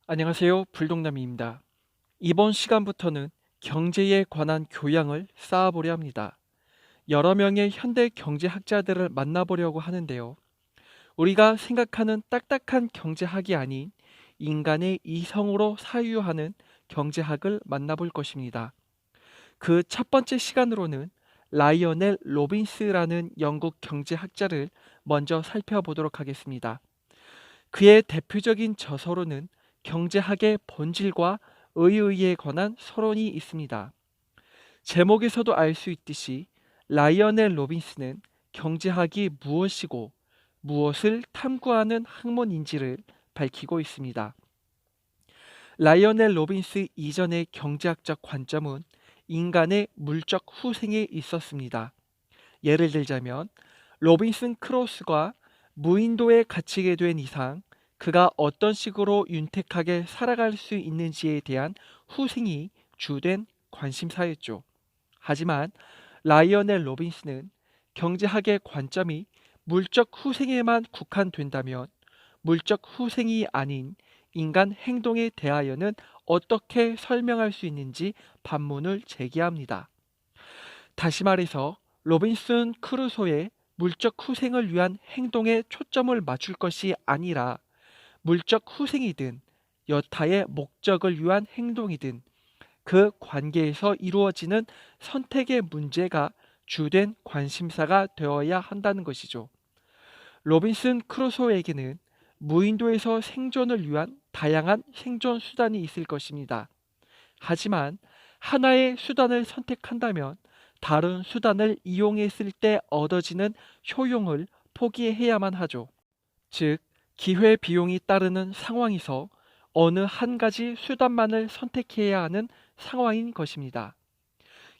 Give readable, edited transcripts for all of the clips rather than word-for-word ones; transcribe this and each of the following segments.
안녕하세요. 불독남입니다. 이번 시간부터는 경제에 관한 교양을 쌓아보려 합니다. 여러 명의 현대 경제학자들을 만나보려고 하는데요. 우리가 생각하는 딱딱한 경제학이 아닌 인간의 이성으로 사유하는 경제학을 만나볼 것입니다. 그 첫 번째 시간으로는 라이오넬 로빈스라는 영국 경제학자를 먼저 살펴보도록 하겠습니다. 그의 대표적인 저서로는 경제학의 본질과 의의에 관한 서론이 있습니다. 제목에서도 알 수 있듯이 라이어넬 로빈스는 경제학이 무엇이고 무엇을 탐구하는 학문인지를 밝히고 있습니다. 라이어넬 로빈스 이전의 경제학적 관점은 인간의 물적 후생에 있었습니다. 예를 들자면 로빈슨 크로스가 무인도에 갇히게 된 이상 그가 어떤 식으로 윤택하게 살아갈 수 있는지에 대한 후생이 주된 관심사였죠. 하지만 라이어넬 로빈스는 경제학의 관점이 물적 후생에만 국한된다면 물적 후생이 아닌 인간 행동에 대하여는 어떻게 설명할 수 있는지 반문을 제기합니다. 다시 말해서 로빈슨 크루소의 물적 후생을 위한 행동에 초점을 맞출 것이 아니라 물적 후생이든 여타의 목적을 위한 행동이든 그 관계에서 이루어지는 선택의 문제가 주된 관심사가 되어야 한다는 것이죠. 로빈슨 크루소에게는 무인도에서 생존을 위한 다양한 생존 수단이 있을 것입니다. 하지만 하나의 수단을 선택한다면 다른 수단을 이용했을 때 얻어지는 효용을 포기해야만 하죠. 즉, 기회 비용이 따르는 상황에서 어느 한 가지 수단만을 선택해야 하는 상황인 것입니다.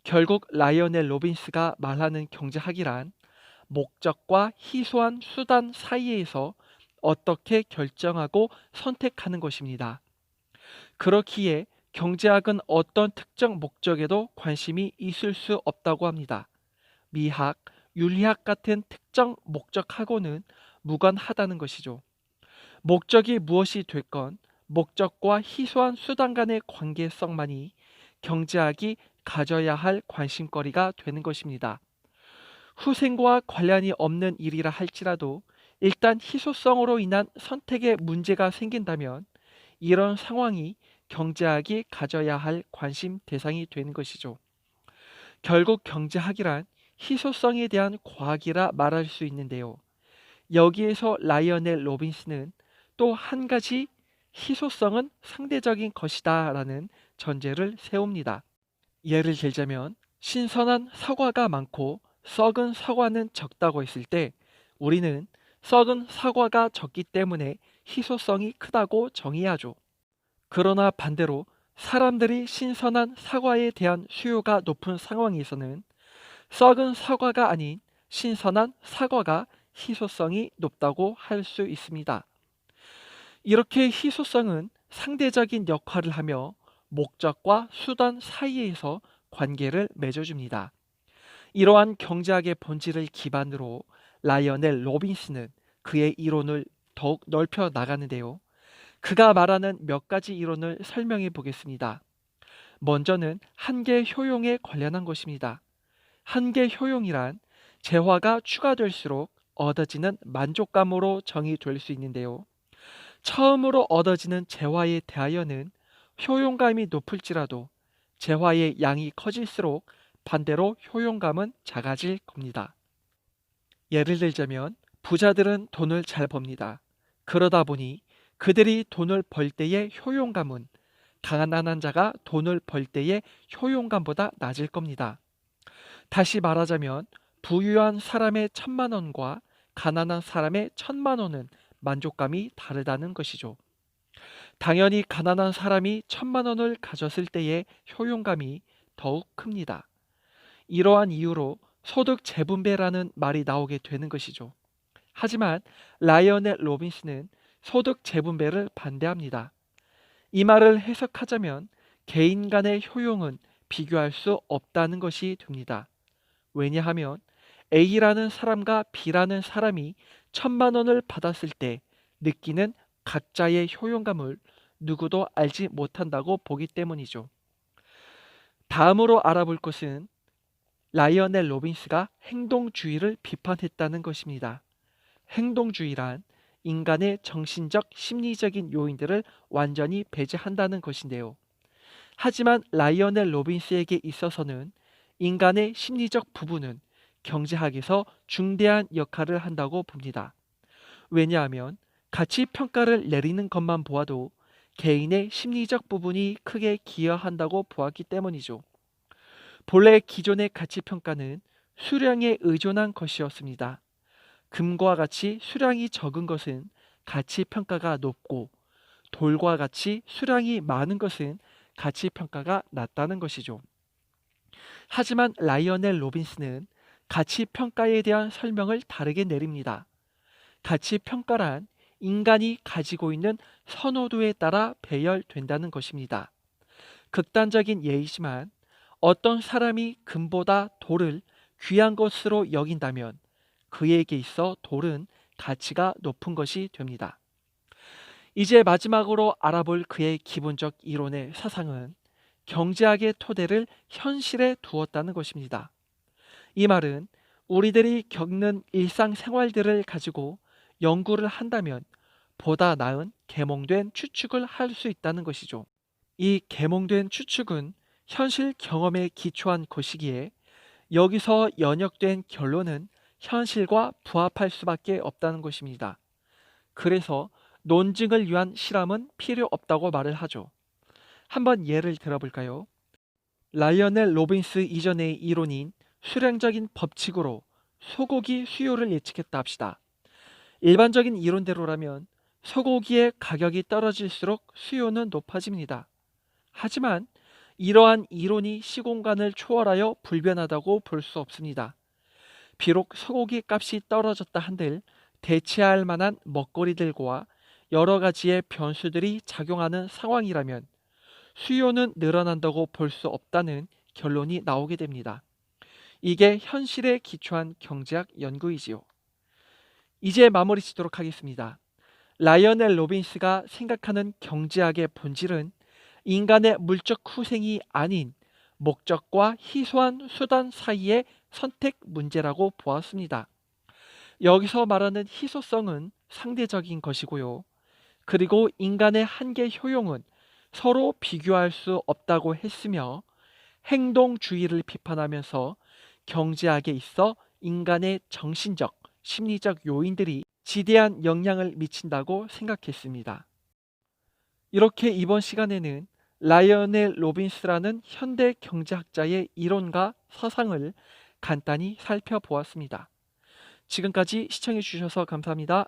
결국 라이어넬 로빈스가 말하는 경제학이란 목적과 희소한 수단 사이에서 어떻게 결정하고 선택하는 것입니다. 그렇기에 경제학은 어떤 특정 목적에도 관심이 있을 수 없다고 합니다. 미학, 윤리학 같은 특정 목적하고는 무관하다는 것이죠. 목적이 무엇이 됐건 목적과 희소한 수단 간의 관계성만이 경제학이 가져야 할 관심거리가 되는 것입니다. 후생과 관련이 없는 일이라 할지라도 일단 희소성으로 인한 선택에 문제가 생긴다면 이런 상황이 경제학이 가져야 할 관심 대상이 되는 것이죠. 결국 경제학이란 희소성에 대한 과학이라 말할 수 있는데요. 여기에서 라이어넬 로빈스는 또 한 가지 희소성은 상대적인 것이다 라는 전제를 세웁니다. 예를 들자면 신선한 사과가 많고 썩은 사과는 적다고 했을 때 우리는 썩은 사과가 적기 때문에 희소성이 크다고 정의하죠. 그러나 반대로 사람들이 신선한 사과에 대한 수요가 높은 상황에서는 썩은 사과가 아닌 신선한 사과가 희소성이 높다고 할 수 있습니다. 이렇게 희소성은 상대적인 역할을 하며 목적과 수단 사이에서 관계를 맺어줍니다. 이러한 경제학의 본질을 기반으로 라이어넬 로빈스는 그의 이론을 더욱 넓혀 나가는데요. 그가 말하는 몇 가지 이론을 설명해 보겠습니다. 먼저는 한계 효용에 관련한 것입니다. 한계 효용이란 재화가 추가될수록 얻어지는 만족감으로 정의될 수 있는데요. 처음으로 얻어지는 재화에 대하여는 효용감이 높을지라도 재화의 양이 커질수록 반대로 효용감은 작아질 겁니다. 예를 들자면 부자들은 돈을 잘 법니다. 그러다 보니 그들이 돈을 벌 때의 효용감은 가난한 자가 돈을 벌 때의 효용감보다 낮을 겁니다. 다시 말하자면 부유한 사람의 1,000만 원과 가난한 사람의 1,000만 원은 만족감이 다르다는 것이죠. 당연히 가난한 사람이 1,000만 원을 가졌을 때의 효용감이 더욱 큽니다. 이러한 이유로 소득 재분배라는 말이 나오게 되는 것이죠. 하지만 라이어넬 로빈스는 소득 재분배를 반대합니다. 이 말을 해석하자면 개인 간의 효용은 비교할 수 없다는 것이 됩니다. 왜냐하면 A라는 사람과 B라는 사람이 1,000만 원을 받았을 때 느끼는 각자의 효용감을 누구도 알지 못한다고 보기 때문이죠. 다음으로 알아볼 것은 라이어넬 로빈스가 행동주의를 비판했다는 것입니다. 행동주의란 인간의 정신적, 심리적인 요인들을 완전히 배제한다는 것인데요. 하지만 라이어넬 로빈스에게 있어서는 인간의 심리적 부분은 경제학에서 중대한 역할을 한다고 봅니다. 왜냐하면 가치 평가를 내리는 것만 보아도 개인의 심리적 부분이 크게 기여한다고 보았기 때문이죠. 본래 기존의 가치 평가는 수량에 의존한 것이었습니다. 금과 같이 수량이 적은 것은 가치 평가가 높고 돌과 같이 수량이 많은 것은 가치 평가가 낮다는 것이죠. 하지만 라이어넬 로빈스는 가치 평가에 대한 설명을 다르게 내립니다. 가치 평가란 인간이 가지고 있는 선호도에 따라 배열된다는 것입니다. 극단적인 예이지만 어떤 사람이 금보다 돌을 귀한 것으로 여긴다면 그에게 있어 돌은 가치가 높은 것이 됩니다. 이제 마지막으로 알아볼 그의 기본적 이론의 사상은 경제학의 토대를 현실에 두었다는 것입니다. 이 말은 우리들이 겪는 일상생활들을 가지고 연구를 한다면 보다 나은 계몽된 추측을 할 수 있다는 것이죠. 이 계몽된 추측은 현실 경험에 기초한 것이기에 여기서 연역된 결론은 현실과 부합할 수밖에 없다는 것입니다. 그래서 논증을 위한 실험은 필요 없다고 말을 하죠. 한번 예를 들어볼까요? 라이어넬 로빈스 이전의 이론인 수량적인 법칙으로 소고기 수요를 예측했다 합시다. 일반적인 이론대로라면 소고기의 가격이 떨어질수록 수요는 높아집니다. 하지만 이러한 이론이 시공간을 초월하여 불변하다고 볼 수 없습니다. 비록 소고기 값이 떨어졌다 한들 대체할 만한 먹거리들과 여러 가지의 변수들이 작용하는 상황이라면 수요는 늘어난다고 볼 수 없다는 결론이 나오게 됩니다. 이게 현실에 기초한 경제학 연구이지요. 이제 마무리 짓도록 하겠습니다. 라이어넬 로빈스가 생각하는 경제학의 본질은 인간의 물적 후생이 아닌 목적과 희소한 수단 사이의 선택 문제라고 보았습니다. 여기서 말하는 희소성은 상대적인 것이고요. 그리고 인간의 한계 효용은 서로 비교할 수 없다고 했으며 행동주의를 비판하면서 경제학에 있어 인간의 정신적, 심리적 요인들이 지대한 영향을 미친다고 생각했습니다. 이렇게 이번 시간에는 라이어넬 로빈스라는 현대 경제학자의 이론과 사상을 간단히 살펴보았습니다. 지금까지 시청해 주셔서 감사합니다.